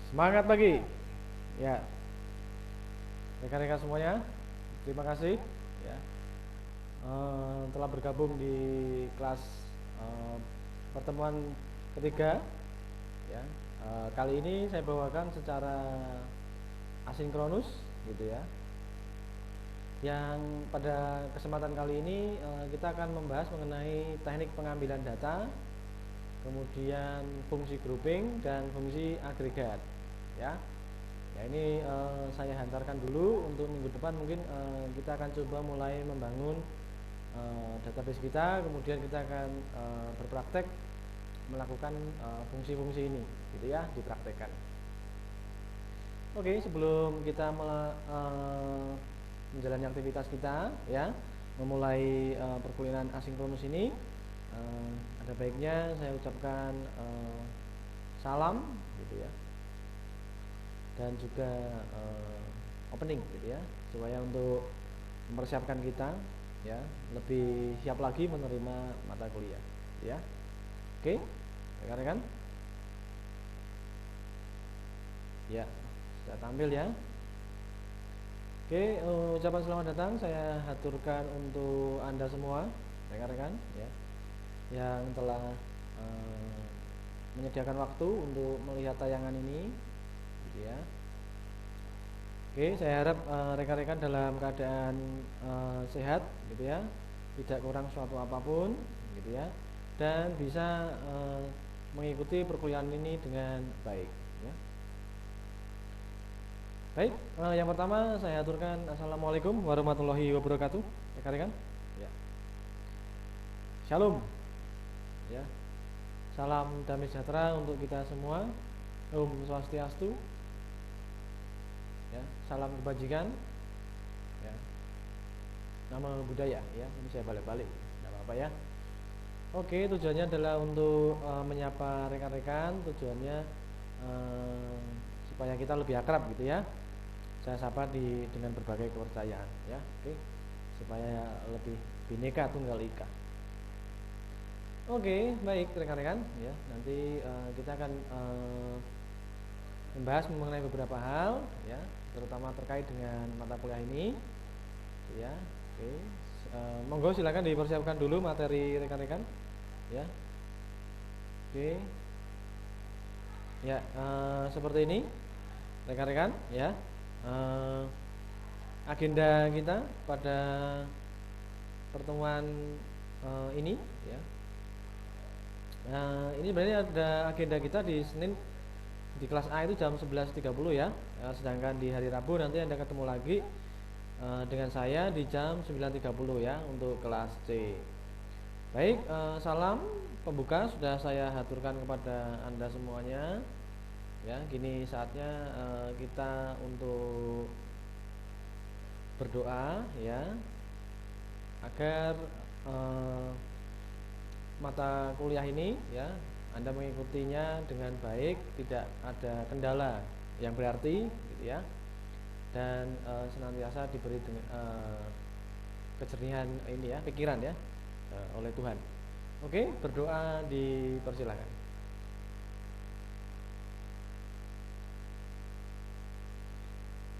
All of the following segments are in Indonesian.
Semangat pagi. Ya, rekan-rekan semuanya, terima kasih ya telah bergabung di kelas eh, pertemuan ketiga. Ya, kali ini saya bawakan secara asinkronus, gitu ya. Yang pada kesempatan kali ini kita akan membahas mengenai teknik pengambilan data, kemudian fungsi grouping dan fungsi agregat. Ya, ya ini saya hantarkan dulu untuk minggu depan mungkin kita akan coba mulai membangun database kita, kemudian kita akan berpraktek melakukan fungsi-fungsi ini, gitu ya, dipraktekkan. Oke, sebelum kita menjalani aktivitas kita, ya, memulai perkuliahan asinkronus ini, ada baiknya saya ucapkan salam, gitu ya, dan juga opening, gitu ya, supaya untuk mempersiapkan kita ya lebih siap lagi menerima mata kuliah, ya. Oke, rekan-rekan, ya, sudah tampil ya. Oke, ucapan selamat datang saya haturkan untuk Anda semua, rekan-rekan, ya, yang telah menyediakan waktu untuk melihat tayangan ini, gitu ya. Oke, saya harap rekan-rekan dalam keadaan sehat, gitu ya, tidak kurang suatu apapun, gitu ya, dan bisa mengikuti perkuliahan ini dengan baik. Ya. Baik, yang pertama saya aturkan assalamualaikum warahmatullahi wabarakatuh, rekan-rekan. Ya. Shalom, ya. Salam damai sejahtera untuk kita semua. Om Swastiastu. Ya, salam kebajikan. Ya. Nama budaya, ya. Ini saya balik-balik, tidak apa-apa ya. Oke, tujuannya adalah untuk menyapa rekan-rekan. Tujuannya supaya kita lebih akrab, gitu ya. Saya sapa dengan berbagai kepercayaan, ya. Oke, supaya lebih bineka tunggal ika. Oke, baik rekan-rekan, ya. Nanti kita akan membahas mengenai beberapa hal, ya, terutama terkait dengan mata kuliah ini, ya. Oke, monggo silakan dipersiapkan dulu materi rekan-rekan, ya. Oke, ya, seperti ini rekan-rekan, ya. Agenda kita pada pertemuan ini, ya. Ini sebenarnya ada agenda kita di Senin di kelas A itu jam 11.30 ya. Sedangkan di hari Rabu nanti Anda ketemu lagi dengan saya di jam 9.30 ya untuk kelas C. Baik, salam pembuka sudah saya haturkan kepada Anda semuanya. Ya, kini saatnya kita untuk berdoa, ya, agar mata kuliah ini, ya, Anda mengikutinya dengan baik, tidak ada kendala yang berarti, gitu ya, dan senantiasa diberi dengan kejernihan ini ya, pikiran ya, oleh Tuhan. Oke, berdoa dipersilakan.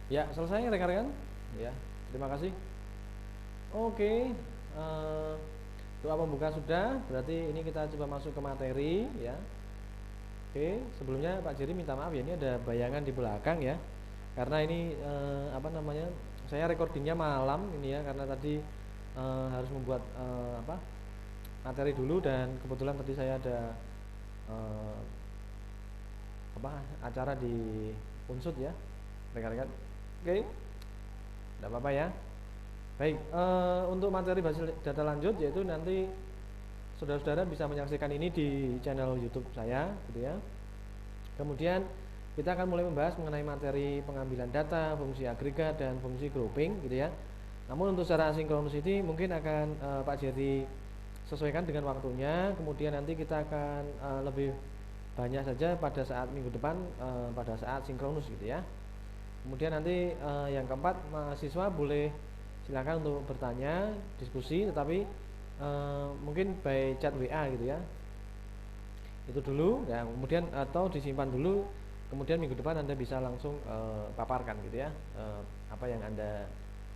Ya, selesai rekan-rekan. Ya, terima kasih. Oke, doa pembuka sudah, berarti ini kita coba masuk ke materi, ya. Oke, sebelumnya Pak Jerry minta maaf ya, ini ada bayangan di belakang ya, karena ini apa namanya, saya recordingnya malam ini ya, karena tadi harus membuat materi dulu, dan kebetulan tadi saya ada acara di Unsud ya, rekan-rekan. Oke, tidak apa-apa ya. Baik, untuk materi basis data lanjut yaitu nanti saudara-saudara bisa menyaksikan ini di channel YouTube saya, gitu ya. Kemudian kita akan mulai membahas mengenai materi pengambilan data, fungsi agregat dan fungsi grouping, gitu ya. Namun untuk secara asinkronus ini mungkin akan Pak Jerry sesuaikan dengan waktunya. Kemudian nanti kita akan lebih banyak saja pada saat minggu depan, pada saat sinkronus, gitu ya. Kemudian nanti yang keempat, mahasiswa boleh silakan untuk bertanya, diskusi, tetapi mungkin by chat WA, gitu ya. Itu dulu ya, kemudian atau disimpan dulu kemudian minggu depan Anda bisa langsung paparkan gitu ya, apa yang Anda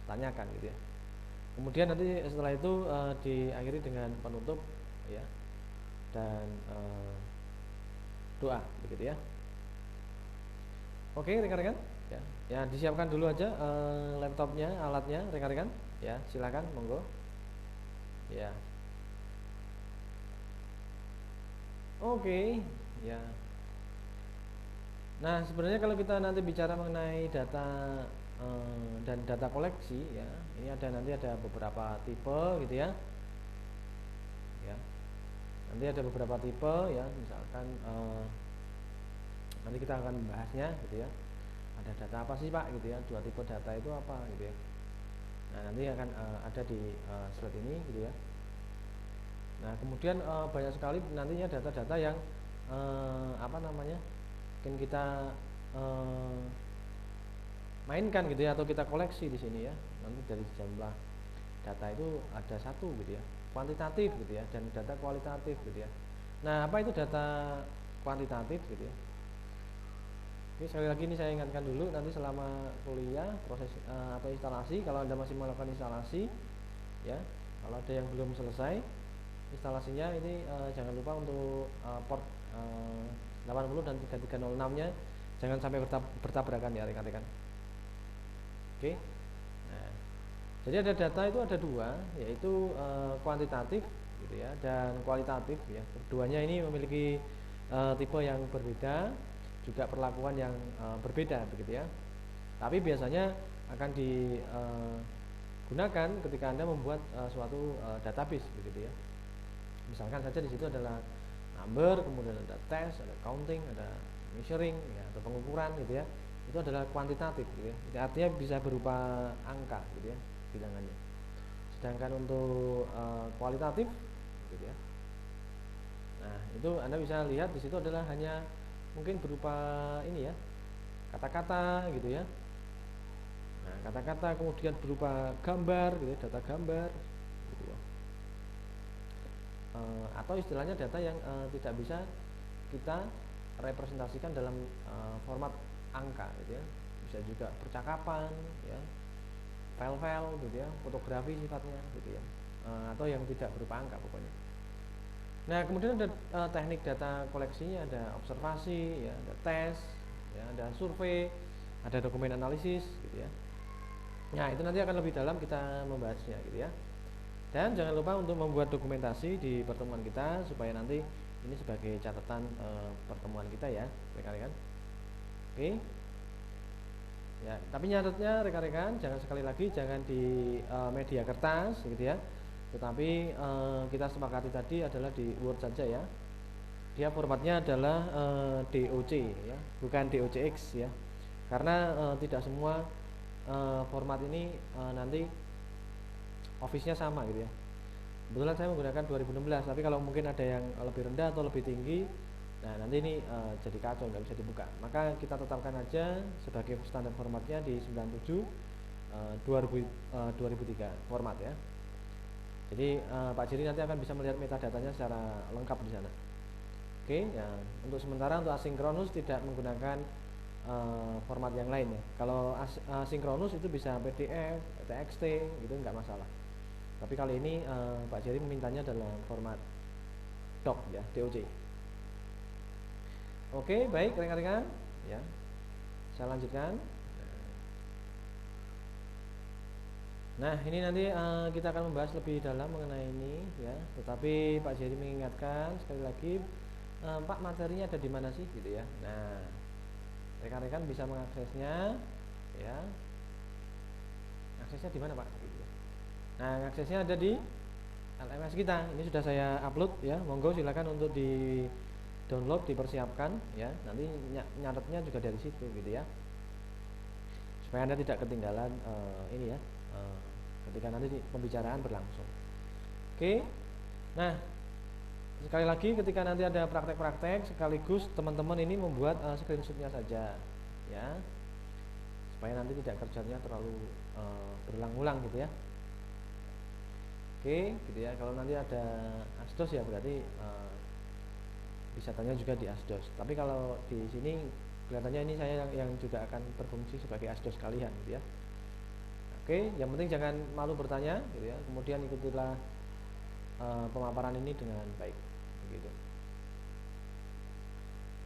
tanyakan gitu ya. Kemudian nanti setelah itu diakhiri dengan penutup ya, dan doa begitu ya. Oke rekan-rekan ya, ya disiapkan dulu aja laptopnya, alatnya rekan-rekan ya, silakan monggo ya. Oke ya. Nah sebenarnya kalau kita nanti bicara mengenai data dan data koleksi ya, ini nanti ada beberapa tipe gitu ya. Ya, nanti ada beberapa tipe ya, misalkan nanti kita akan membahasnya gitu ya. Ada data apa sih Pak gitu ya, dua tipe data itu apa gitu ya. Nah nanti akan ada di slide ini gitu ya. Nah kemudian banyak sekali nantinya data-data yang apa namanya, mungkin kita mainkan gitu ya, atau kita koleksi di sini ya. Nanti dari jumlah data itu ada satu gitu ya, kuantitatif gitu ya, dan data kualitatif gitu ya. Nah apa itu data kuantitatif gitu ya. Oke, sekali lagi ini saya ingatkan dulu, nanti selama kuliah proses atau instalasi, kalau Anda masih melakukan instalasi ya, kalau ada yang belum selesai instalasinya ini jangan lupa untuk port 80 dan 3306 nya jangan sampai bertabrakan ya rekan-rekan. Oke. Nah, jadi ada data itu ada dua, yaitu kuantitatif gitu ya, dan kualitatif ya. Keduanya ini memiliki tipe yang berbeda, juga perlakuan yang berbeda begitu ya. Tapi biasanya akan digunakan ketika Anda membuat suatu database begitu ya. Misalkan saja di situ adalah number, kemudian ada test, ada counting, ada measuring ya, atau pengukuran gitu ya. Itu adalah kuantitatif gitu ya. Jadi artinya bisa berupa angka gitu ya bilangannya. Sedangkan untuk kualitatif gitu ya. Nah, itu Anda bisa lihat di situ adalah hanya mungkin berupa ini ya, kata-kata gitu ya. Nah, kata-kata kemudian berupa gambar gitu ya, data gambar gitu ya. Atau istilahnya data yang tidak bisa kita representasikan dalam format angka gitu ya. Bisa juga percakapan ya, file-file gitu ya, fotografi sifatnya gitu ya, atau yang tidak berupa angka pokoknya. Nah kemudian ada teknik data koleksinya, ada observasi ya, ada tes ya, ada survei, ada dokumen analisis gitu ya. Nah itu nanti akan lebih dalam kita membahasnya gitu ya. Dan jangan lupa untuk membuat dokumentasi di pertemuan kita supaya nanti ini sebagai catatan pertemuan kita ya rekan-rekan. Oke. Ya, tapi nyatetnya rekan-rekan jangan sekali lagi jangan di media kertas gitu ya. Tetapi kita sepakati tadi adalah di Word saja ya. Dia formatnya adalah DOC ya, bukan DOCX ya. Karena tidak semua format ini nanti office-nya sama gitu ya. Kebetulan saya menggunakan 2016, tapi kalau mungkin ada yang lebih rendah atau lebih tinggi, nah nanti ini jadi kacau, nggak bisa dibuka. Maka kita tetapkan aja sebagai standar formatnya di 97 2003 format ya. Jadi Pak Jiri nanti akan bisa melihat metadatanya secara lengkap di sana. Oke, ya untuk sementara untuk asinkronus tidak menggunakan format yang lain ya. Kalau asinkronus itu bisa PDF, TXT, gitu nggak masalah. Tapi kali ini Pak Jerry memintanya dalam format doc ya, DOC. Oke, baik rekan-rekan ya. Saya lanjutkan. Nah, ini nanti kita akan membahas lebih dalam mengenai ini ya. Tetapi Pak Jerry mengingatkan sekali lagi, Pak materinya ada di mana sih gitu ya. Nah, rekan-rekan bisa mengaksesnya ya. Aksesnya di mana Pak? Nah, aksesnya ada di LMS kita. Ini sudah saya upload ya. Monggo silakan untuk di download, dipersiapkan ya. Nanti nyatetnya juga dari situ gitu ya. Supaya Anda tidak ketinggalan ini ya. Ketika nanti pembicaraan berlangsung. Oke. Nah, sekali lagi ketika nanti ada praktek-praktek sekaligus teman-teman ini membuat screenshotnya saja ya. Supaya nanti tidak kerjanya terlalu berulang-ulang gitu ya. Oke, gitu ya. Kalau nanti ada asdos ya berarti bisa tanya juga di asdos. Tapi kalau di sini kelihatannya ini saya yang juga akan berfungsi sebagai asdos kalian gitu ya. Oke, yang penting jangan malu bertanya gitu ya. Kemudian ikutilah pemaparan ini dengan baik begitu.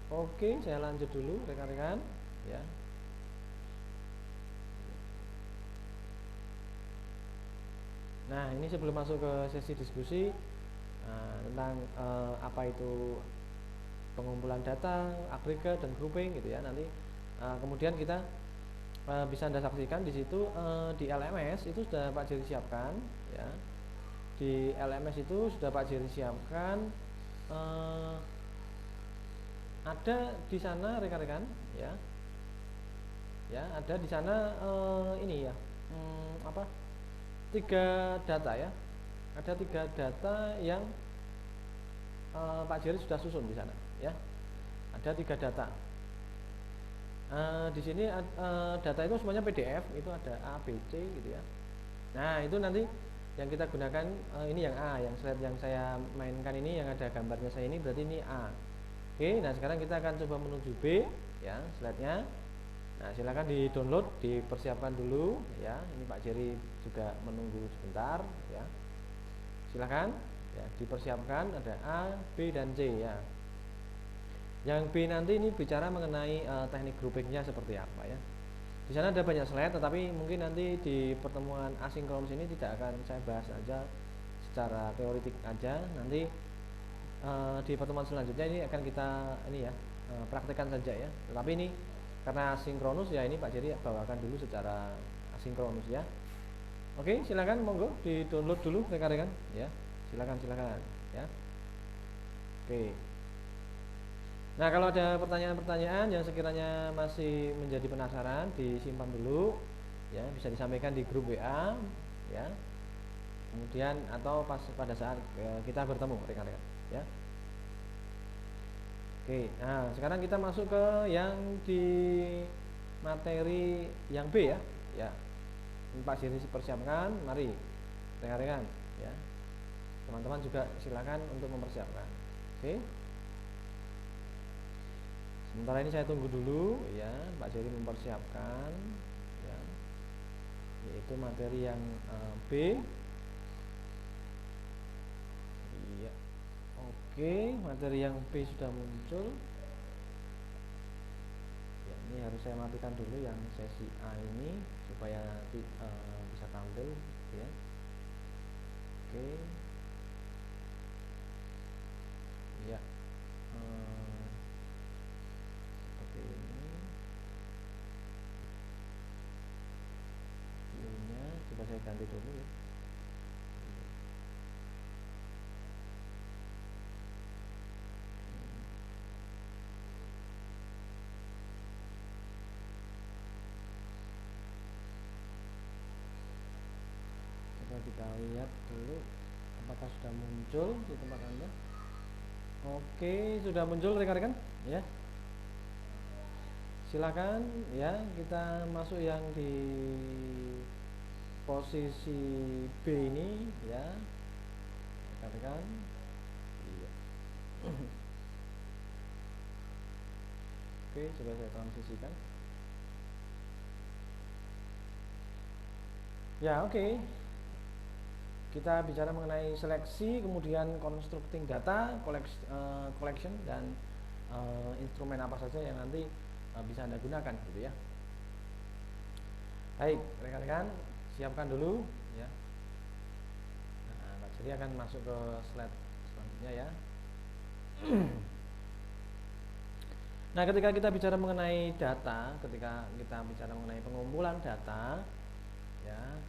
Oke, saya lanjut dulu rekan-rekan ya. Nah, ini sebelum masuk ke sesi diskusi tentang apa itu pengumpulan data, agregat dan grouping gitu ya. Nanti kemudian kita bisa Anda saksikan di situ di LMS itu sudah Pak Jerry siapkan ya. Di LMS itu sudah Pak Jerry siapkan ada di sana rekan-rekan ya. Ya, ada di sana ini ya. Apa? 3 data ya. Ada 3 data yang Pak Jerry sudah susun di sana ya. Ada 3 data. Di sini data itu semuanya PDF, itu ada A, B, C gitu ya. Nah, itu nanti yang kita gunakan ini yang A, yang slide yang saya mainkan ini yang ada gambarnya saya ini berarti ini A. Oke, nah sekarang kita akan coba menuju B ya, slide-nya. Nah, silakan di-download, dipersiapkan dulu ya. Ini Pak Jerry juga menunggu sebentar ya. Silakan ya, dipersiapkan ada A, B dan C ya. Yang B nanti ini bicara mengenai teknik groupingnya seperti apa ya. Di sana ada banyak slide, tetapi mungkin nanti di pertemuan asinkronus ini tidak akan saya bahas aja secara teoritik aja. Nanti di pertemuan selanjutnya ini akan kita ini ya praktekkan saja ya. Tetapi ini karena asinkronus ya, ini Pak Jerry bawakan dulu secara asinkronus ya. Oke, silakan monggo di-download dulu rekan-rekan ya. Silakan ya. Oke. Nah, kalau ada pertanyaan-pertanyaan yang sekiranya masih menjadi penasaran, disimpan dulu ya, bisa disampaikan di grup WA ya. Kemudian atau pada saat kita bertemu rekan-rekan ya. Oke, nah sekarang kita masuk ke yang di materi yang B ya. Ya. Pak Jerry persiapkan, mari rekan-rekan ya. Teman-teman juga silakan untuk mempersiapkan. Oke. Sementara ini saya tunggu dulu ya, Pak Jerry mempersiapkan ya, yaitu materi yang B. Iya. Oke, materi yang B sudah muncul. Ya, ini harus saya matikan dulu yang sesi A ini supaya nanti bisa tampil ya. Oke. Ya. Seperti ini. Videonya coba saya ganti dulu ya. Kita lihat dulu apakah sudah muncul di tempat Anda. Oke, sudah muncul rekan-rekan ya. Silakan ya, kita masuk yang di posisi B ini ya rekan-rekan. Iya. Oke, coba saya transisikan ya. Oke, kita bicara mengenai seleksi, kemudian constructing data, collection dan instrumen apa saja yang nanti bisa Anda gunakan gitu ya. Baik, rekan-rekan, siapkan dulu ya. Nah, Pak Jerry akan masuk ke slide selanjutnya ya. Nah, ketika kita bicara mengenai data, ketika kita bicara mengenai pengumpulan data ya.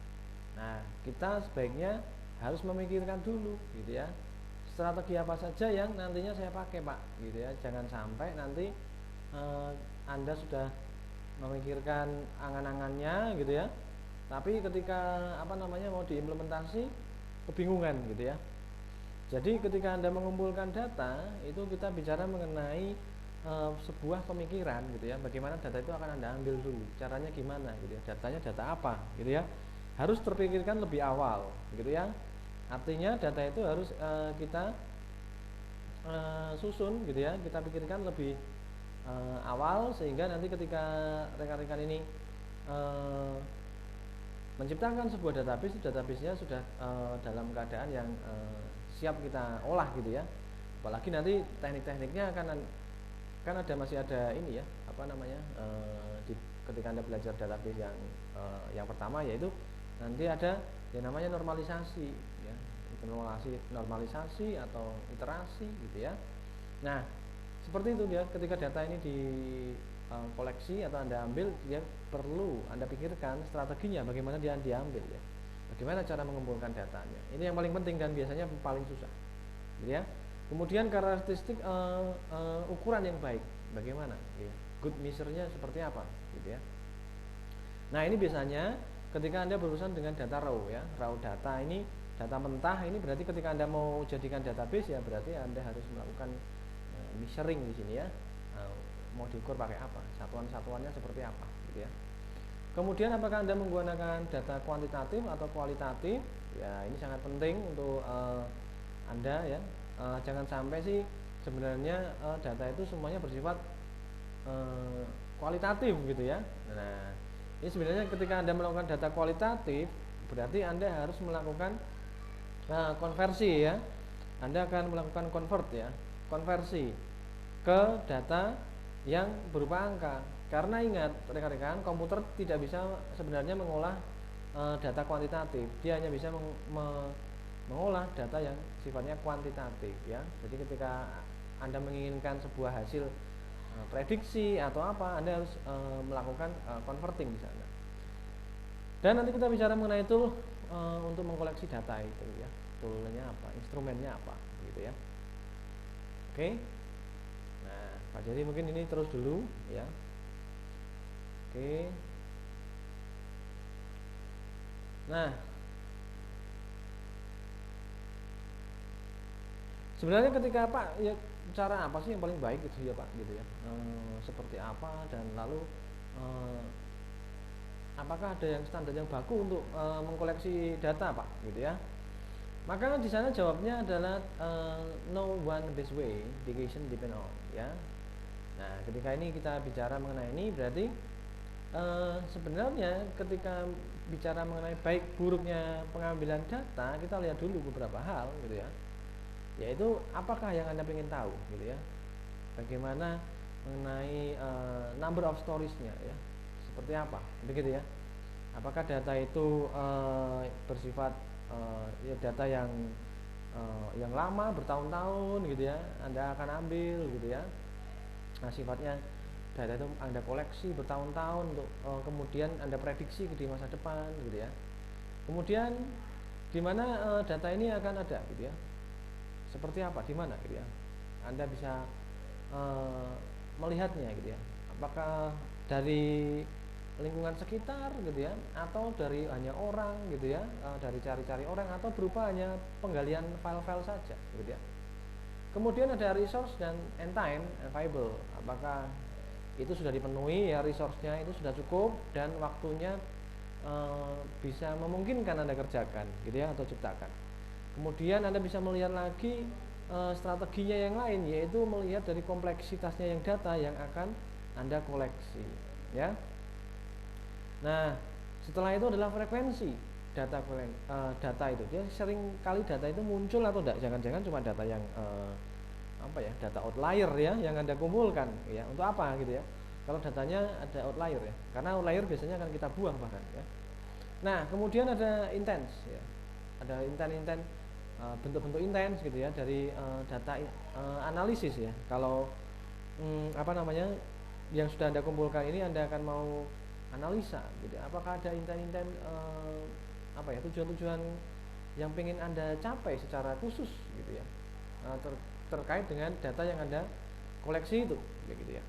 Nah, kita sebaiknya harus memikirkan dulu gitu ya, strategi apa saja yang nantinya saya pakai Pak gitu ya. Jangan sampai nanti Anda sudah memikirkan angan-angannya gitu ya, tapi ketika mau diimplementasi kebingungan gitu ya. Jadi ketika Anda mengumpulkan data itu kita bicara mengenai sebuah pemikiran gitu ya, bagaimana data itu akan Anda ambil dulu, caranya gimana gitu ya, datanya data apa gitu ya, harus terpikirkan lebih awal gitu ya. Artinya data itu harus kita susun gitu ya, kita pikirkan lebih awal, sehingga nanti ketika rekan-rekan ini menciptakan sebuah database-nya sudah dalam keadaan yang siap kita olah gitu ya. Apalagi nanti teknik-tekniknya kan masih ada ini ya, apa namanya, ketika Anda belajar database yang pertama, yaitu nanti ada yang namanya normalisasi ya, normalisasi atau iterasi gitu ya. Nah, seperti itu dia, ketika data ini di koleksi atau Anda ambil, dia perlu Anda pikirkan strateginya bagaimana dia diambil ya. Bagaimana cara mengumpulkan datanya. Ini yang paling penting dan biasanya paling susah. Gitu ya. Kemudian karakteristik ukuran yang baik, bagaimana? Ya. Good measure-nya seperti apa, gitu ya. Nah, ini biasanya ketika Anda berurusan dengan data raw ya, raw data ini, data mentah ini, berarti ketika Anda mau jadikan database ya berarti Anda harus melakukan measuring di sini ya. Mau diukur pakai apa, satuan-satuannya seperti apa, gitu ya. Kemudian apakah Anda menggunakan data kuantitatif atau kualitatif? Ya, ini sangat penting untuk Anda ya. Jangan sampai sih sebenarnya data itu semuanya bersifat kualitatif gitu ya. Nah, ini sebenarnya ketika Anda melakukan data kualitatif, berarti Anda harus melakukan konversi ya. Anda akan melakukan konversi ke data yang berupa angka. Karena ingat rekan-rekan, komputer tidak bisa sebenarnya mengolah data kuantitatif. Dia hanya bisa mengolah data yang sifatnya kuantitatif ya. Jadi ketika Anda menginginkan sebuah hasil prediksi atau apa, Anda harus melakukan converting di sana. Dan nanti kita bicara mengenai tool untuk mengkoleksi data itu ya. Toolnya apa, instrumennya apa gitu ya. Oke. Nah, Pak Jadi mungkin ini terus dulu ya. Oke. Nah, sebenarnya ketika Pak ya, cara apa sih yang paling baik gitu ya Pak gitu ya, seperti apa, dan lalu apakah ada yang standar yang baku untuk mengkoleksi data Pak gitu ya. Maka di sana jawabnya adalah no one best way, decision depend on ya. Nah, ketika ini kita bicara mengenai ini, berarti sebenarnya ketika bicara mengenai baik buruknya pengambilan data, kita lihat dulu beberapa hal gitu ya. Yaitu apakah yang Anda ingin tahu gitu ya. Bagaimana mengenai number of stories-nya ya. Seperti apa? Begitu ya. Apakah data itu bersifat ya data yang lama bertahun-tahun gitu ya, Anda akan ambil gitu ya. Nah, sifatnya data itu Anda koleksi bertahun-tahun untuk kemudian Anda prediksi di masa depan gitu ya. Kemudian di mana data ini akan ada gitu ya. Seperti apa, di mana gitu ya. Anda bisa melihatnya gitu ya. Apakah dari lingkungan sekitar gitu ya, atau dari hanya orang gitu ya, dari cari-cari orang, atau berupa hanya penggalian file-file saja gitu ya. Kemudian ada resource dan end time available. Apakah itu sudah dipenuhi ya, resource-nya itu sudah cukup dan waktunya bisa memungkinkan Anda kerjakan gitu ya, atau ciptakan. Kemudian Anda bisa melihat lagi strateginya yang lain, yaitu melihat dari kompleksitasnya yang data yang akan Anda koleksi ya. Nah, setelah itu adalah frekuensi data itu. Dia sering kali data itu muncul atau tidak. Jangan-jangan cuma data yang data outlier ya yang Anda kumpulkan ya. Untuk apa gitu ya? Kalau datanya ada outlier ya. Karena outlier biasanya akan kita buang bahkan ya. Nah, kemudian ada intens ya. Ada intent bentuk-bentuk intens gitu ya dari data analisis ya. Kalau yang sudah Anda kumpulkan ini Anda akan mau analisa gitu. Apakah ada intent tujuan-tujuan yang ingin Anda capai secara khusus gitu ya, terkait dengan data yang Anda koleksi itu gitu ya.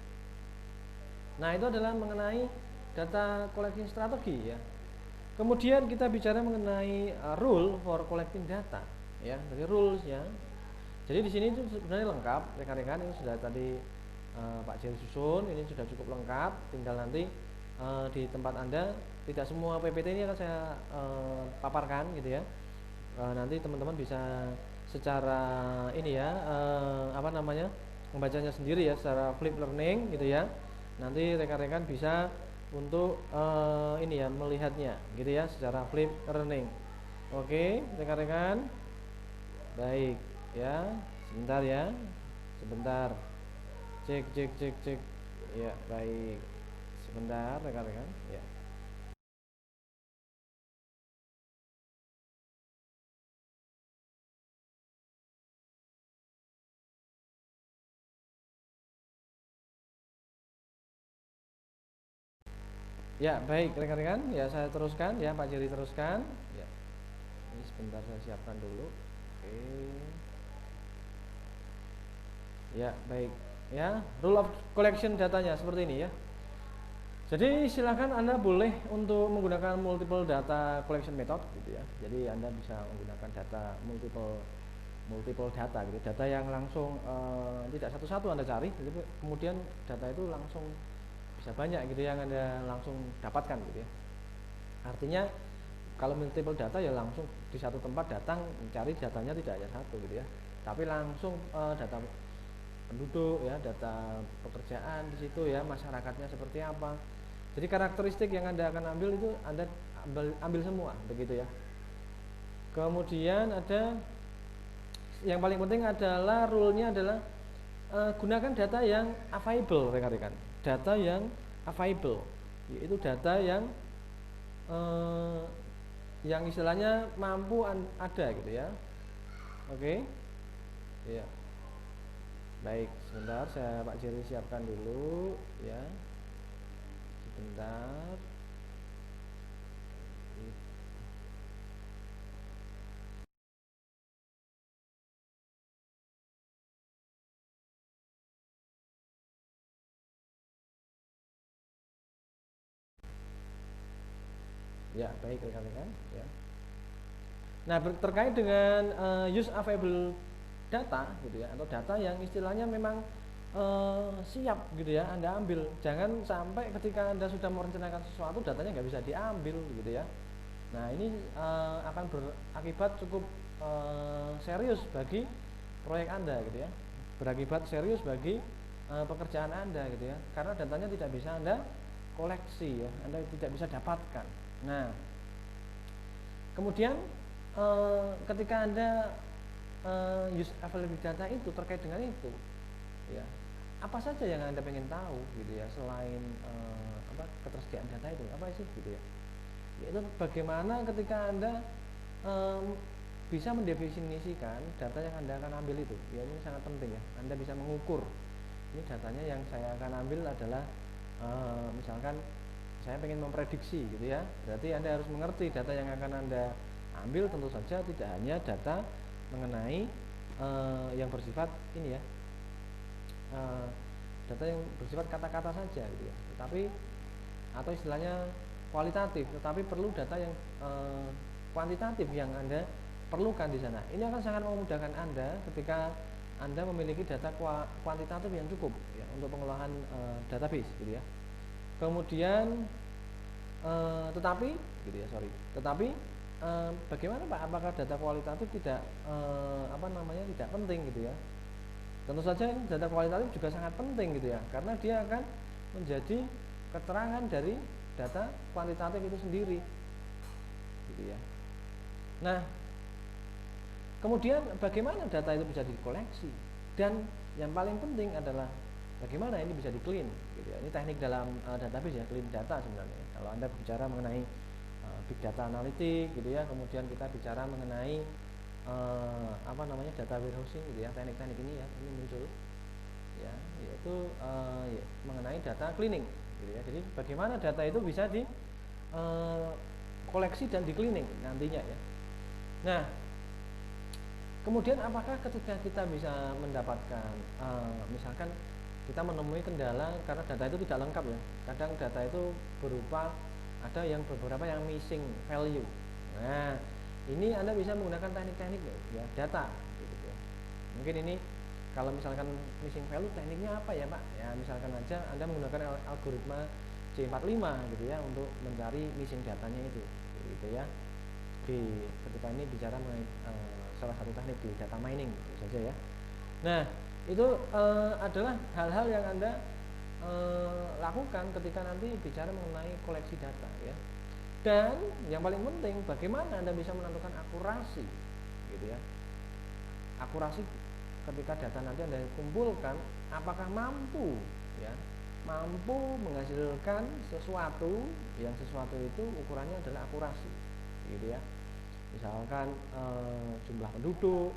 Nah, itu adalah mengenai data collecting strategi ya. Kemudian kita bicara mengenai rule for collecting data ya, dari rules ya. Jadi di sini itu sebenarnya lengkap rekan-rekan, ini sudah tadi Pak Jerry susun, ini sudah cukup lengkap. Tinggal nanti di tempat Anda, tidak semua PPT ini akan saya paparkan gitu ya. Nanti teman-teman bisa secara ini ya membacanya sendiri ya secara flip learning gitu ya. Nanti rekan-rekan bisa untuk ini ya melihatnya gitu ya secara flip learning. Oke, rekan-rekan. Baik ya. Sebentar ya. Sebentar. Cek cek cek cek. Ya, baik. Sebentar rekan-rekan ya. Ya, baik rekan-rekan, ya saya teruskan ya Pak Jerry teruskan. Ya. Ini sebentar saya siapkan dulu. Oke. Ya, baik. Ya, rule of collection datanya seperti ini ya. Jadi silakan Anda boleh untuk menggunakan multiple data collection method gitu ya. Jadi Anda bisa menggunakan data multiple multiple data gitu. Data yang langsung tidak satu-satu Anda cari, gitu. Kemudian data itu langsung bisa banyak gitu yang Anda langsung dapatkan gitu ya. Artinya kalau multiple data ya langsung di satu tempat datang mencari datanya tidak hanya satu gitu ya. Tapi langsung data penduduk ya, data pekerjaan di situ ya, masyarakatnya seperti apa. Jadi karakteristik yang Anda akan ambil itu Anda ambil semua begitu ya. Kemudian ada yang paling penting adalah rule-nya adalah gunakan data yang available rekan-rekan. Data yang available yaitu data yang istilahnya mampu ada gitu ya. Oke. Ya. Baik, sebentar saya Pak Jerry siapkan dulu ya. Sebentar. Ya, baik rekan-rekan ya. Nah, terkait dengan use available data gitu ya, atau data yang istilahnya memang siap gitu ya Anda ambil. Jangan sampai ketika Anda sudah merencanakan sesuatu datanya nggak bisa diambil gitu ya. Nah, ini akan berakibat cukup serius bagi proyek Anda gitu ya. Berakibat serius bagi pekerjaan Anda gitu ya. Karena datanya tidak bisa Anda koleksi ya, Anda tidak bisa dapatkan. Nah, kemudian ketika Anda use available data itu terkait dengan itu ya, apa saja yang Anda pengen tahu gitu ya selain ketersediaan data itu apa sih gitu ya. Yaitu bagaimana ketika Anda bisa mendefinisikan data yang Anda akan ambil itu ya, ini sangat penting ya. Anda bisa mengukur ini datanya yang saya akan ambil adalah misalkan saya ingin memprediksi gitu ya, berarti Anda harus mengerti data yang akan Anda ambil tentu saja tidak hanya data mengenai yang bersifat ini ya, data yang bersifat kata-kata saja gitu ya, tetapi atau istilahnya kualitatif, tetapi perlu data yang kuantitatif yang Anda perlukan di sana. Ini akan sangat memudahkan Anda ketika Anda memiliki data kuantitatif yang cukup ya, untuk pengolahan database gitu ya. Kemudian tetapi gitu ya, tetapi bagaimana Pak, apakah data kualitatif tidak tidak penting gitu ya. Tentu saja data kualitatif juga sangat penting gitu ya, karena dia akan menjadi keterangan dari data kuantitatif itu sendiri gitu ya. Nah, kemudian bagaimana data itu bisa dikoleksi, dan yang paling penting adalah bagaimana ini bisa di-clean gitu ya. Ini teknik dalam database ya, clean data sebenarnya. Kalau Anda bicara mengenai big data analitik gitu ya, kemudian kita bicara mengenai data warehousing gitu ya, teknik-teknik ini ya, ini muncul ya, yaitu mengenai data cleaning gitu ya. Jadi bagaimana data itu bisa di koleksi dan di cleaning nantinya ya. Nah, kemudian apakah ketika kita bisa mendapatkan misalkan kita menemui kendala karena data itu tidak lengkap ya, kadang data itu berupa ada yang beberapa yang missing value. Nah, ini Anda bisa menggunakan teknik-teknik ya data gitu ya. Mungkin ini kalau misalkan missing value tekniknya apa ya Pak? Ya misalkan aja Anda menggunakan algoritma C45 gitu ya untuk mencari missing datanya itu gitu ya. Ketika ini bicara mengenai salah satu teknik di data mining gitu saja ya. Nah, Itu adalah hal-hal yang Anda lakukan ketika nanti bicara mengenai koleksi data ya. Dan yang paling penting, bagaimana Anda bisa menentukan akurasi gitu ya. Akurasi ketika data nanti Anda kumpulkan, apakah mampu ya, mampu menghasilkan sesuatu yang sesuatu itu ukurannya adalah akurasi gitu ya. Misalkan jumlah penduduk,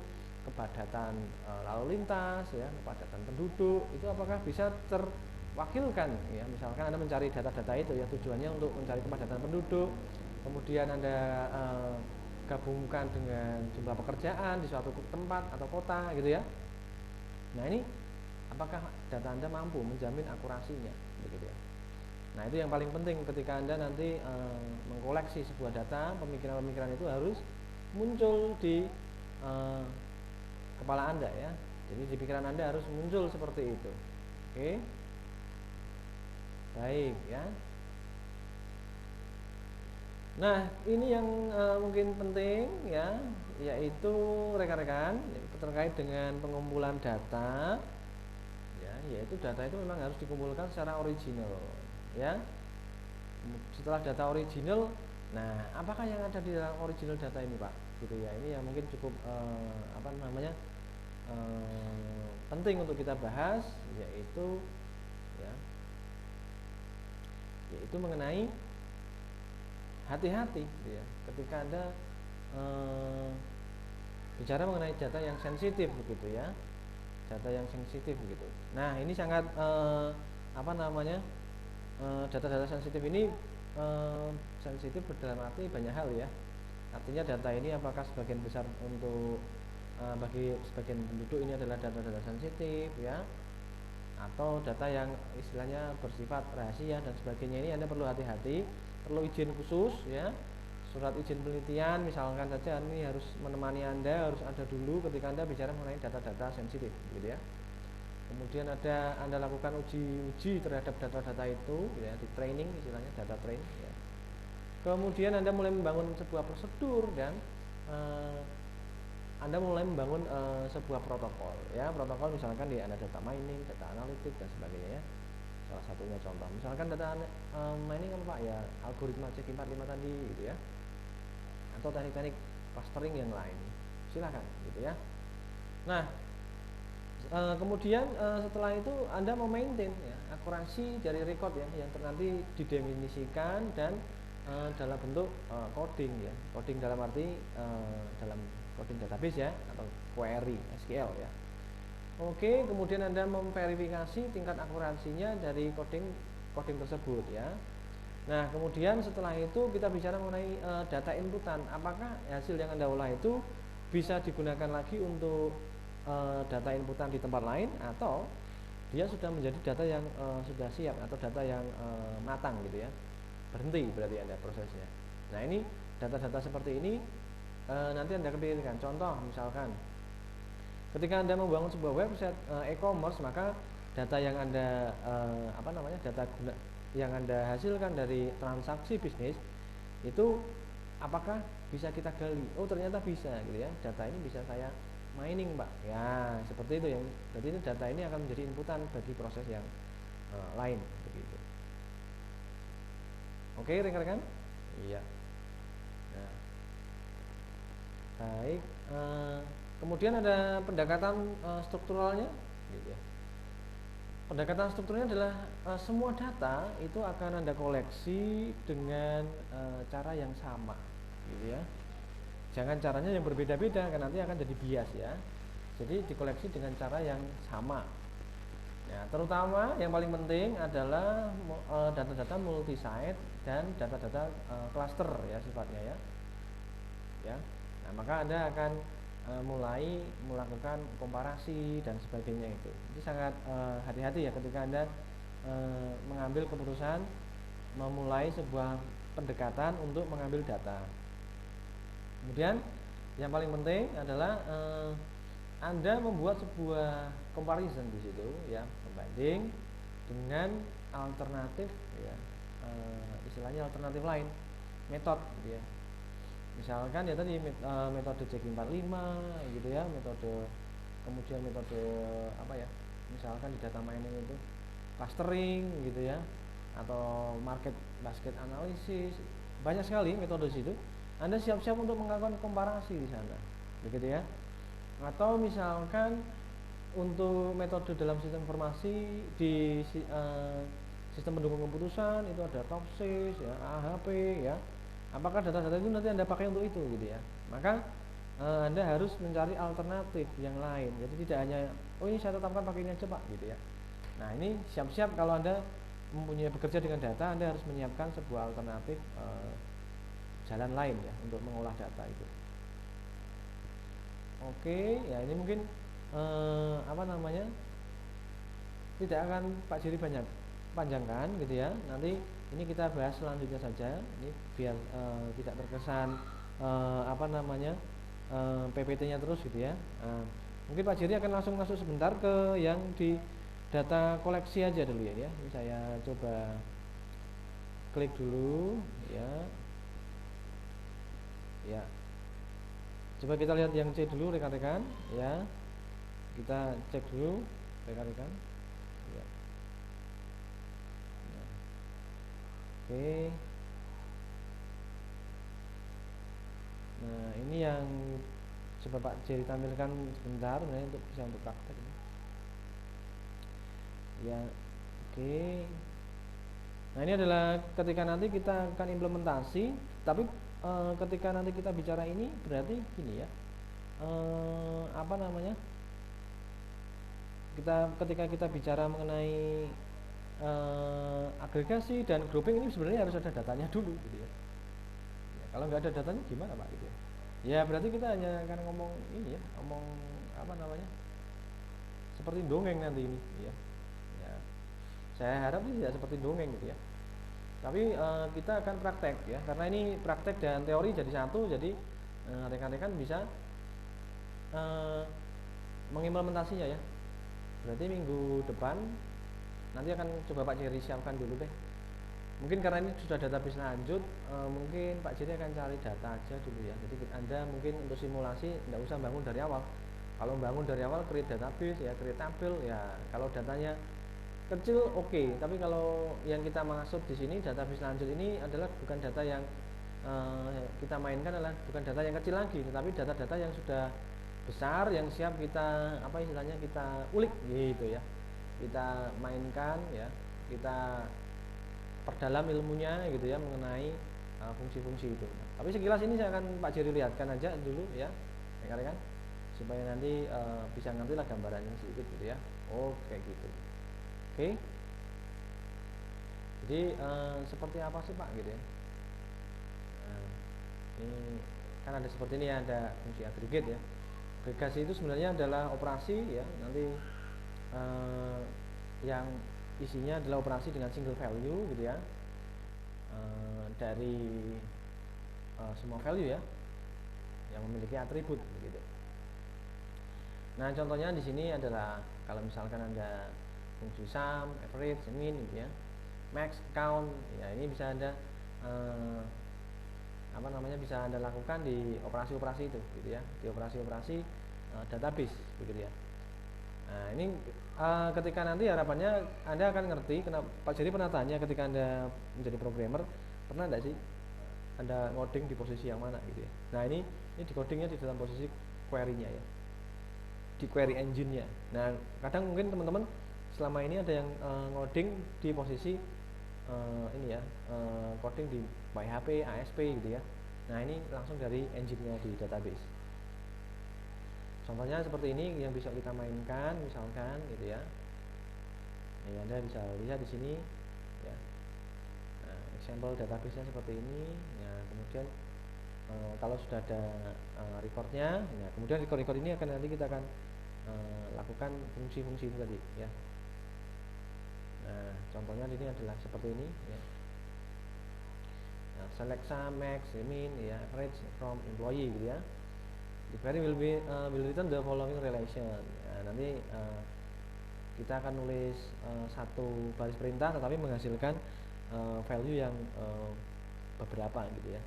kepadatan lalu lintas ya, kepadatan penduduk itu apakah bisa terwakilkan ya. Misalkan Anda mencari data-data itu ya, tujuannya untuk mencari kepadatan penduduk, kemudian Anda gabungkan dengan jumlah pekerjaan di suatu tempat atau kota gitu ya. Nah, ini apakah data Anda mampu menjamin akurasinya begitu ya. Nah, itu yang paling penting ketika Anda nanti mengkoleksi sebuah data, pemikiran-pemikiran itu harus muncul di kepala Anda ya. Jadi di pikiran Anda harus muncul seperti itu. Oke. Baik ya. Nah, ini yang mungkin penting ya, yaitu rekan-rekan terkait dengan pengumpulan data ya, yaitu data itu memang harus dikumpulkan secara original ya. Setelah data original, nah apakah yang ada di dalam original data ini Pak? Gitu ya, ini yang mungkin cukup penting untuk kita bahas, yaitu ya, yaitu mengenai hati-hati ya, ketika Anda bicara mengenai data yang sensitif begitu ya, data yang sensitif begitu. Nah, ini sangat data-data sensitif ini sensitif dalam arti banyak hal ya. Artinya data ini apakah sebagian besar untuk bagi sebagian penduduk ini adalah data-data sensitif ya, atau data yang istilahnya bersifat rahasia dan sebagainya. Ini Anda perlu hati-hati, perlu izin khusus ya, surat izin penelitian misalkan saja, ini harus menemani Anda, harus ada dulu ketika Anda bicara mengenai data-data sensitif gitu ya. Kemudian Anda lakukan uji terhadap data-data itu ya, di training istilahnya, data train ya. Kemudian Anda mulai membangun sebuah prosedur dan Anda mulai membangun sebuah protokol ya. Protokol misalkan di Anda data mining, data analitik dan sebagainya ya. Salah satunya contoh misalkan data mining apa Pak ya, algoritma C45 tadi gitu ya, atau teknik-teknik clustering yang lain, silakan gitu ya. Nah, kemudian setelah itu Anda memaintain ya, akurasi dari record ya, yang nanti didefinisikan dan dalam bentuk coding ya, coding dalam arti dalam coding database ya, atau query SQL ya. Oke, kemudian Anda memverifikasi tingkat akurasinya dari coding tersebut ya. Nah, kemudian setelah itu kita bicara mengenai data inputan, apakah hasil yang Anda olah itu bisa digunakan lagi untuk data inputan di tempat lain, atau dia sudah menjadi data yang sudah siap atau data yang matang gitu ya. Berhenti berarti Anda prosesnya. Nah, ini data-data seperti ini nanti Anda kepikirkan. Contoh misalkan ketika Anda membangun sebuah website e-commerce, maka data yang Anda data yang Anda hasilkan dari transaksi bisnis itu apakah bisa kita gali? Oh, ternyata bisa gitu ya. Data ini bisa saya mining Pak ya, seperti itu yang. Jadi ini data ini akan menjadi inputan bagi proses yang lain begitu. Oke rekan-rekan? Iya. Nah, baik. Kemudian ada pendekatan strukturalnya gitu ya. Pendekatan strukturnya adalah semua data itu akan Anda koleksi dengan cara yang sama gitu ya. Jangan caranya yang berbeda-beda, karena nanti akan jadi bias ya. Jadi dikoleksi dengan cara yang sama ya, terutama yang paling penting adalah data-data multi-site dan data-data cluster ya sifatnya ya. Nah, maka Anda akan mulai melakukan komparasi dan sebagainya itu. Jadi sangat hati-hati ya ketika Anda mengambil keputusan memulai sebuah pendekatan untuk mengambil data. Kemudian yang paling penting adalah Anda membuat sebuah comparison di situ ya, pembanding dengan alternatif ya, istilahnya alternatif lain, metode gitu ya. Misalkan ya tadi metode C45 gitu ya, metode kemudian metode apa ya, misalkan di data mining itu clustering gitu ya, atau market basket analysis, banyak sekali metode situ. Anda siap-siap untuk melakukan komparasi di sana, begitu ya. Atau misalkan untuk metode dalam sistem informasi di sistem pendukung keputusan itu ada TOPSIS ya, AHP ya. Apakah data-data itu nanti Anda pakai untuk itu gitu ya. Maka Anda harus mencari alternatif yang lain. Jadi tidak hanya oh ini saya tetapkan pakai ini aja Pak gitu ya. Nah, ini siap-siap kalau Anda mempunyai bekerja dengan data, Anda harus menyiapkan sebuah alternatif jalan lain ya untuk mengolah data itu. Oke, ya ini mungkin apa namanya, tidak akan Pak Jiri banyak panjangkan gitu ya. Nanti ini kita bahas selanjutnya saja. Ini biar tidak terkesan apa namanya PPT-nya terus gitu ya. Mungkin Pak Jiri akan langsung masuk sebentar ke yang di data koleksi aja dulu ya. Ini saya coba klik dulu ya. Ya. Coba kita lihat yang C dulu rekan-rekan ya. Kita cek dulu rekan-rekan. Ya. Nah. Oke. Nah, ini yang coba Pak Jerry tampilkan sebentar ya, untuk bisa untuk praktek. Ya, oke. Nah, ini adalah ketika nanti kita akan implementasi, tapi ketika nanti kita bicara ini berarti gini ya. Apa namanya? Ketika kita bicara mengenai agregasi dan grouping, ini sebenarnya harus ada datanya dulu gitu ya. Kalau nggak ada datanya gimana Pak gitu ya? Ya berarti kita hanya akan ngomong ini ya, ngomong apa namanya, seperti dongeng nanti ini ya. Ya saya harap sih tidak seperti dongeng gitu ya. Tapi kita akan praktek ya, karena ini praktek dan teori jadi satu, jadi rekan-rekan bisa mengimplementasinya ya. Berarti minggu depan nanti akan coba Pak Jerry siapkan dulu deh. Mungkin karena ini sudah database lanjut, mungkin Pak Jerry akan cari data aja dulu ya. Jadi Anda mungkin untuk simulasi tidak usah bangun dari awal. Kalau bangun dari awal create database ya, create tabel ya. Kalau datanya kecil oke, tapi kalau yang kita maksud di sini database lanjut ini adalah bukan data yang kita mainkan, adalah bukan data yang kecil lagi, tetapi data-data yang sudah besar yang siap kita apa istilahnya kita ulik gitu ya. Kita mainkan ya, kita perdalam ilmunya gitu ya mengenai fungsi-fungsi itu. Tapi sekilas ini saya akan Pak Jerry lihatkan aja dulu ya, rekan-rekan, supaya nanti bisa ngerti lah gambarannya sedikit gitu ya. Oh kayak gitu. Oke. Jadi seperti apa sih Pak gitu ya? Nah, ini kan ada seperti ini ya, ada fungsi agregat ya. Agregasi itu sebenarnya adalah operasi ya, nanti yang isinya adalah operasi dengan single value gitu ya, dari semua value ya yang memiliki atribut gitu. Nah contohnya di sini adalah kalau misalkan ada fungsi sum, average, mean gitu ya, max, count ya, ini bisa Anda apa namanya, bisa Anda lakukan di operasi-operasi itu gitu ya, di operasi-operasi database begitu ya. Nah ini ketika nanti harapannya Anda akan ngerti. Kenapa Pak Jerry pernah tanya ketika Anda menjadi programmer, pernah enggak sih Anda ngoding di posisi yang mana gitu ya. Nah ini di codingnya di dalam posisi query-nya ya, di query engine-nya. Nah kadang mungkin teman-teman selama ini ada yang ngoding di posisi ini ya, coding di PHP, ASP gitu ya. Nah ini langsung dari engine-nya di database. Contohnya seperti ini yang bisa kita mainkan misalkan gitu ya. Nih Anda bisa lihat di sini ya. Nah, example database-nya seperti ini. Ya, kemudian kalau sudah ada recordnya, ya, kemudian record ini akan nanti kita akan lakukan fungsi-fungsi itu tadi ya. Nah, contohnya ini adalah seperti ini ya. Nah, select sum, max, min, ya, average from employee gitu ya. The query will return the following relation. Ya, nanti kita akan nulis satu baris perintah tetapi menghasilkan value yang beberapa gitu ya.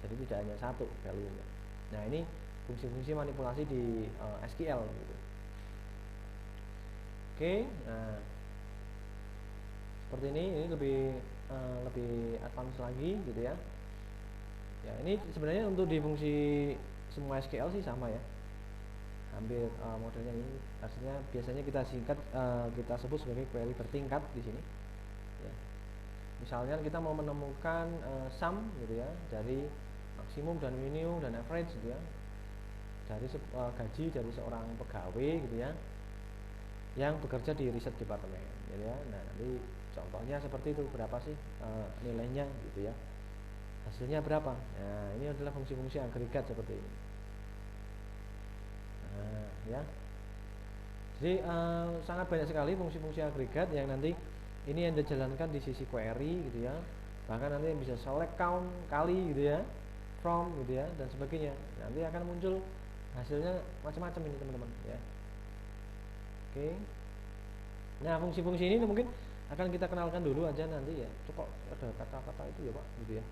Jadi tidak hanya satu value-nya. Nah, ini fungsi-fungsi manipulasi di SQL gitu. Oke, nah seperti ini lebih advance lagi gitu ya. Ya, ini sebenarnya untuk di fungsi semua SQL sih sama ya. Hampir modelnya ini artinya biasanya kita singkat kita sebut sebagai query bertingkat di sini. Ya. Misalnya kita mau menemukan sum gitu ya dari maksimum dan minimum dan average gitu ya. Dari gaji dari seorang pegawai gitu ya yang bekerja di riset departemen gitu ya. Nah, nanti contohnya seperti itu, berapa sih nilainya gitu ya. Hasilnya berapa? Nah, ini adalah fungsi-fungsi agregat seperti ini. Nah, ya. Jadi sangat banyak sekali fungsi-fungsi agregat yang nanti ini yang dijalankan di sisi query gitu ya. Bahkan nanti bisa select, count, kali gitu ya, from gitu ya, dan sebagainya. Nanti akan muncul hasilnya macam-macam ini teman-teman ya. Oke. Nah, fungsi-fungsi ini mungkin akan kita kenalkan dulu aja nanti ya. Coba ada kata-kata itu ya Pak gitu ya.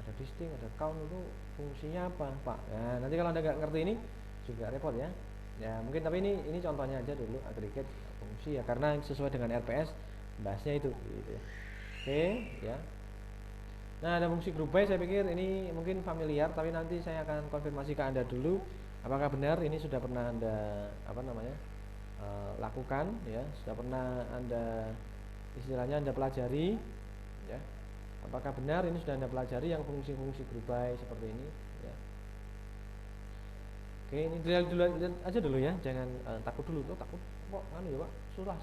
Ada distinct, ada count, itu fungsinya apa Pak? Nah, nanti kalau Anda nggak ngerti ini juga repot ya. Ya, mungkin tapi ini contohnya aja dulu aggregate fungsi ya, karena sesuai dengan RPS bahasnya itu gitu ya. Oke, ya. Nah, ada fungsi group by, saya pikir ini mungkin familiar, tapi nanti saya akan konfirmasi ke Anda dulu apakah benar ini sudah pernah Anda lakukan ya, sudah pernah Anda istilahnya Anda pelajari ya. Apakah benar ini sudah Anda pelajari yang fungsi-fungsi group by seperti ini ya. Oke, ini lihat aja dulu ya, jangan takut dulu. Takut kok anu ya Pak,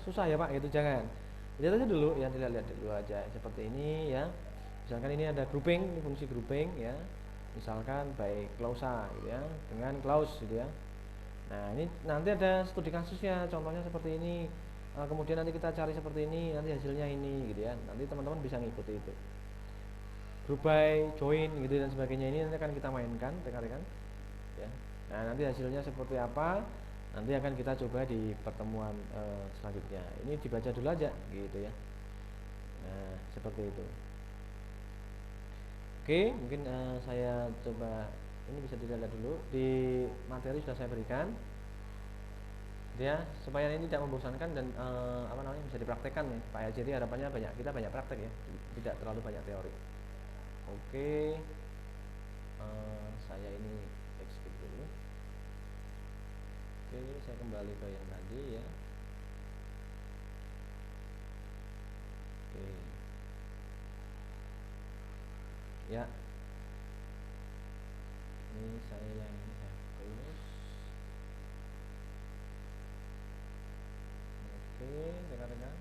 susah ya Pak, itu jangan. Lihat aja dulu ya, lihat dulu aja seperti ini ya. Misalkan ini ada grouping, ini fungsi grouping ya. Misalkan by clausa gitu ya, dengan clause gitu ya. Nah, ini nanti ada studi kasusnya, contohnya seperti ini. Kemudian nanti kita cari seperti ini, nanti hasilnya ini gitu ya. Nanti teman-teman bisa ngikuti itu. Group by, join gitu dan sebagainya, ini nanti akan kita mainkan rekan-rekan ya. Nah, nanti hasilnya seperti apa nanti akan kita coba di pertemuan selanjutnya. Ini dibaca dulu aja gitu ya. Nah, seperti itu. Oke, mungkin saya coba ini bisa dilihat dulu di materi sudah saya berikan ya, supaya ini tidak membosankan dan bisa dipraktekkan ya Pak ya. Jadi harapannya kita banyak praktek ya, tidak terlalu banyak teori. Oke, saya ini skip dulu. Oke, saya kembali ke yang tadi ya. Oke. Ya. Ini saya close. Oke, rekan-rekan.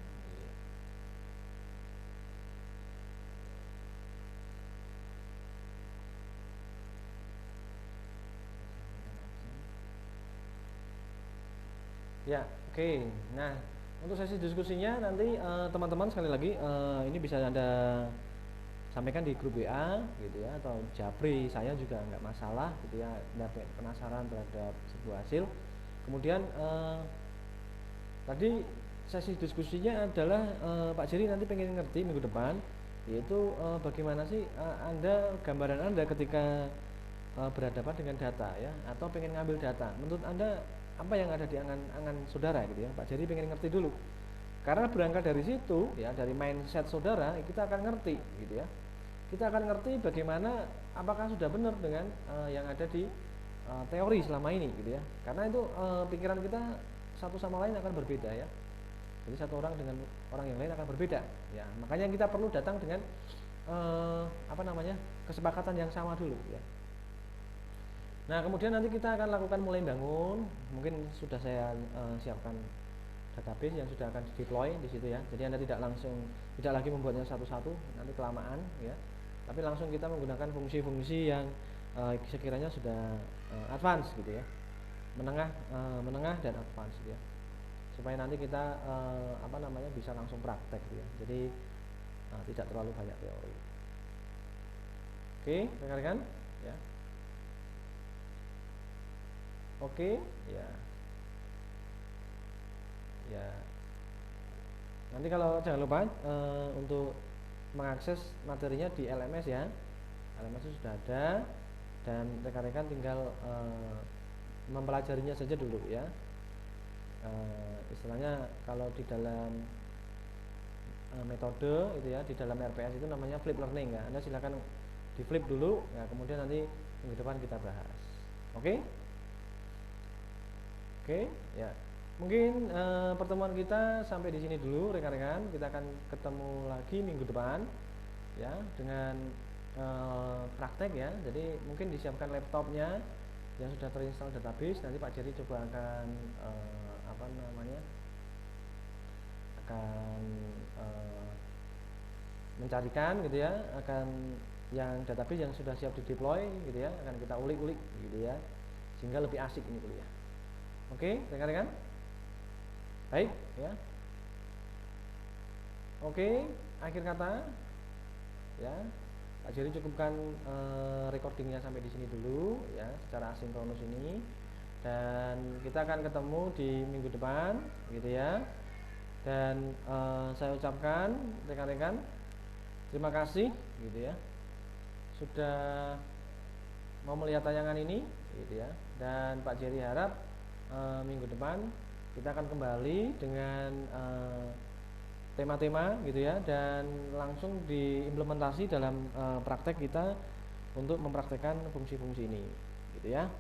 Ya, oke. Nah, untuk sesi diskusinya nanti teman-teman sekali lagi ini bisa Anda sampaikan di grup WA gitu ya, atau japri saya juga nggak masalah gitu ya. Anda penasaran terhadap sebuah hasil. Kemudian tadi sesi diskusinya adalah Pak Jerry nanti pengen ngerti minggu depan yaitu bagaimana sih Anda, gambaran Anda ketika berhadapan dengan data ya, atau pengen ngambil data. Menurut Anda apa yang ada di angan-angan saudara gitu ya. Pak Jerry pengen ngerti dulu. Karena berangkat dari situ ya, dari mindset saudara, kita akan ngerti gitu ya. Kita akan ngerti bagaimana apakah sudah benar dengan yang ada di teori selama ini gitu ya. Karena itu pikiran kita satu sama lain akan berbeda ya. Jadi satu orang dengan orang yang lain akan berbeda ya. Makanya kita perlu datang dengan kesepakatan yang sama dulu ya. Nah, kemudian nanti kita akan lakukan mulai bangun. Mungkin sudah saya siapkan database yang sudah akan deploy di situ ya. Jadi Anda tidak lagi membuatnya satu-satu, nanti kelamaan ya. Tapi langsung kita menggunakan fungsi-fungsi yang sekiranya sudah advance gitu ya. Menengah dan advance gitu ya. Supaya nanti kita bisa langsung praktek gitu ya. Jadi tidak terlalu banyak teori. Oke, rekan-rekan ya. Oke, ya. Ya. Nanti kalau jangan lupa untuk mengakses materinya di LMS ya. LMS itu sudah ada dan rekan-rekan tinggal mempelajarinya saja dulu ya. istilahnya kalau di dalam metode itu ya, di dalam RPS itu namanya flip learning ya. Anda silakan di flip dulu ya, kemudian nanti minggu depan kita bahas. Oke? Oke, ya. Mungkin pertemuan kita sampai di sini dulu rekan-rekan. Kita akan ketemu lagi minggu depan ya dengan praktek ya. Jadi mungkin disiapkan laptopnya yang sudah terinstall database. Nanti Pak Jerry coba akan akan mencarikan gitu ya, akan yang database yang sudah siap di deploy gitu ya, akan kita ulik-ulik gitu ya, sehingga lebih asik ini kuliah. Oke, rekan-rekan? Baik ya. Oke, akhir kata ya, Pak Jerry cukupkan recordingnya sampai di sini dulu ya, secara asinkronus ini, dan kita akan ketemu di minggu depan gitu ya. Dan saya ucapkan rekan-rekan terima kasih gitu ya, sudah mau melihat tayangan ini gitu ya. Dan Pak Jerry harap minggu depan kita akan kembali dengan tema-tema gitu ya, dan langsung diimplementasi dalam praktek kita untuk mempraktekkan fungsi-fungsi ini gitu ya.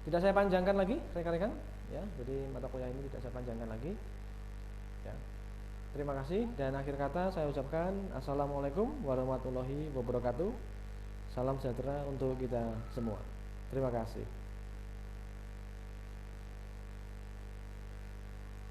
Tidak saya panjangkan lagi rekan-rekan ya, jadi mata kuliah ini tidak saya panjangkan lagi ya. Terima kasih, dan akhir kata saya ucapkan assalamualaikum warahmatullahi wabarakatuh. Salam sejahtera untuk kita semua. Terima kasih.